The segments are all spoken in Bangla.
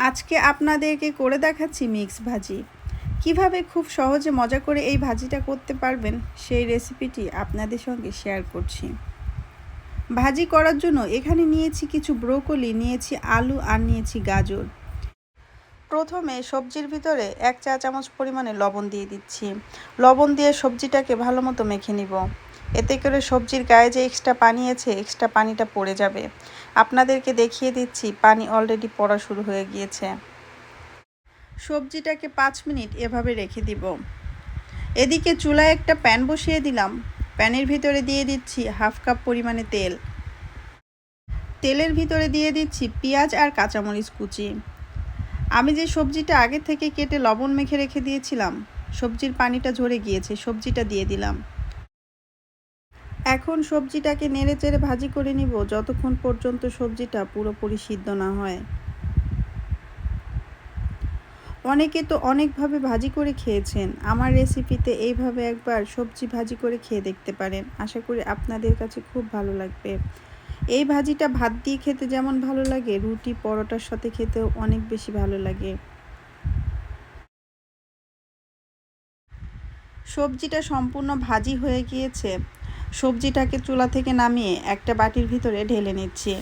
আজকে আপনাদেরকে করে দেখাচ্ছি মিক্স ভাজি। কিভাবে খুব সহজে মজা করে এই ভাজিটা করতে পারবেন সেই রেসিপিটি আপনাদের সঙ্গে শেয়ার করছি। ভাজি করার জন্য এখানে নিয়েছি কিছু ব্রোকলি, নিয়েছি আলু আর নিয়েছি গাজর। প্রথমে সবজির ভিতরে 1 চা চামচ পরিমাণে লবণ দিয়ে দিচ্ছি। লবণ দিয়ে সবজিটাকে ভালো মতো মেখে নিব। এতে করে সবজির গায়ে যে এক্সট্রা পানি আছে, এক্সট্রা পানিটা পড়ে যাবে। আপনাদেরকে দেখিয়ে দিচ্ছি, পানি অলরেডি পড়া শুরু হয়ে গিয়েছে। সবজিটাকে 5 মিনিট এভাবে রেখে দিব। এদিকে চুলায় একটা প্যান বসিয়ে দিলাম। প্যানের ভিতরে দিয়ে দিচ্ছি 1/2 কাপ পরিমাণে তেল। তেলের ভিতরে দিয়ে দিচ্ছি পেঁয়াজ আর কাঁচামরিচ কুচি। আমি যে সবজিটা আগে থেকে কেটে লবণ মেখে রেখে দিয়েছিলাম, সবজির পানিটা ঝরে গিয়েছে, সবজিটা দিয়ে দিলাম। এখন সবজিটাকে নেড়ে চেড়ে ভাজি করে নিব যতক্ষণ পর্যন্ত সবজিটা পুরোপুরি সিদ্ধ না হয়। অনেকে তো অনেকভাবে ভাজি করে খেয়েছেন। আমার রেসিপিতে এইভাবে একবার সবজি ভাজি করে খেয়ে দেখতে পারেন। আশা করি আপনাদের কাছে খুব ভালো লাগবে। এই ভাজিটা ভাত দিয়ে খেতে যেমন ভালো লাগে, রুটি পরোটার সাথে খেতেও অনেক বেশি ভালো লাগে। সবজিটা সম্পূর্ণ ভাজি হয়ে গিয়েছে। সবজিটাকে চুলা থেকে নামিয়ে একটা বাটির ভিতরে ঢেলে নিচ্ছি।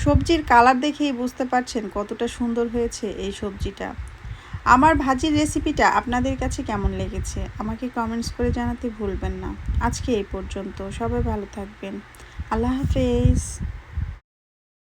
সবজির কালার দেখেই বুঝতে পারছেন কতটা সুন্দর হয়েছে এই সবজিটা। আমার ভাজির রেসিপিটা আপনাদের কাছে কেমন লেগেছে আমাকে কমেন্টস করে জানাতে ভুলবেন না। আজকে এই পর্যন্ত। সবাই ভালো থাকবেন। আল্লাহ হাফেজ।